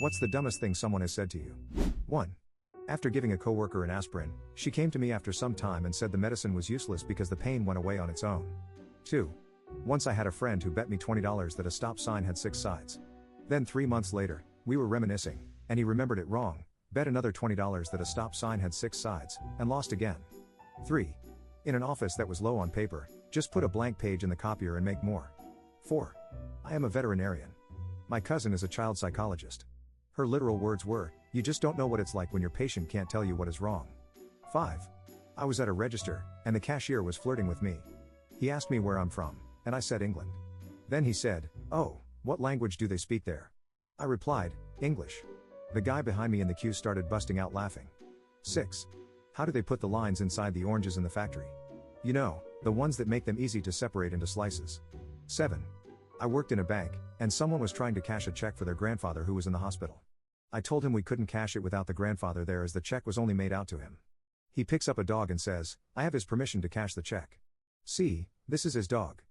What's the dumbest thing someone has said to you? 1. After giving a coworker an aspirin, she came to me after some time and said the medicine was useless because the pain went away on its own. 2. Once I had a friend who bet me $20 that a stop sign had 6 sides. Then 3 months later, we were reminiscing, and he remembered it wrong, bet another $20 that a stop sign had 6 sides, and lost again. 3. In an office that was low on paper, just put a blank page in the copier and make more. 4. I am a veterinarian. My cousin is a child psychologist. Her literal words were, "You just don't know what it's like when your patient can't tell you what is wrong." 5. I was at a register, and the cashier was flirting with me. He asked me where I'm from, and I said England. Then he said, "Oh, what language do they speak there?" I replied, "English." The guy behind me in the queue started busting out laughing. 6. How do they put the lines inside the oranges in the factory? You know, the ones that make them easy to separate into slices. 7. I worked in a bank, and someone was trying to cash a check for their grandfather who was in the hospital. I told him we couldn't cash it without the grandfather there as the check was only made out to him. He picks up a dog and says, "I have his permission to cash the check." See, this is his dog.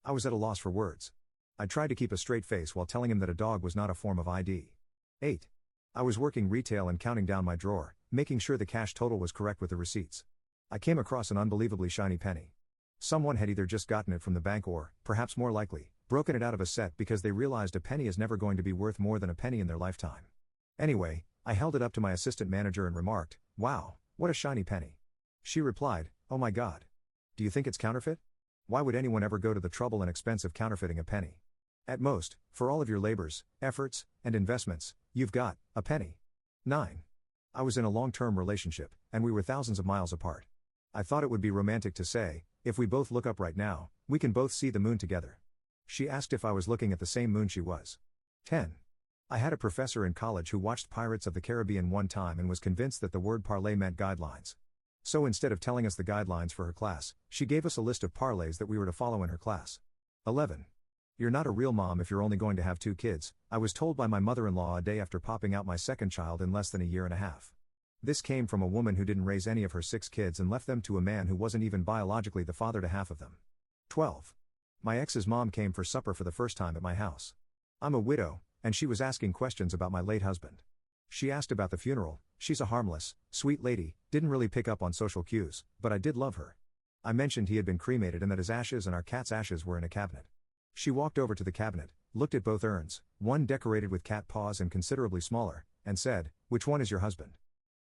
I was at a loss for words. I tried to keep a straight face while telling him that a dog was not a form of ID. 8. I was working retail and counting down my drawer, making sure the cash total was correct with the receipts. I came across an unbelievably shiny penny. Someone had either just gotten it from the bank or, perhaps more likely, broken it out of a set because they realized a penny is never going to be worth more than a penny in their lifetime. Anyway, I held it up to my assistant manager and remarked, "Wow, what a shiny penny." She replied, "Oh my God. Do you think it's counterfeit? Why would anyone ever go to the trouble and expense of counterfeiting a penny? At most, for all of your labors, efforts, and investments, you've got a penny." 9. I was in a long-term relationship, and we were thousands of miles apart. I thought it would be romantic to say, "If we both look up right now, we can both see the moon together." She asked if I was looking at the same moon she was. 10. I had a professor in college who watched Pirates of the Caribbean one time and was convinced that the word parlay meant guidelines. So instead of telling us the guidelines for her class, she gave us a list of parlays that we were to follow in her class. 11. You're not a real mom if you're only going to have 2 kids, I was told by my mother-in-law a day after popping out my second child in less than a year and a half. This came from a woman who didn't raise any of her 6 kids and left them to a man who wasn't even biologically the father to half of them. 12. My ex's mom came for supper for the first time at my house. I'm a widow, and she was asking questions about my late husband. She asked about the funeral. She's a harmless, sweet lady, didn't really pick up on social cues, but I did love her. I mentioned he had been cremated and that his ashes and our cat's ashes were in a cabinet. She walked over to the cabinet, looked at both urns, one decorated with cat paws and considerably smaller, and said, "Which one is your husband?"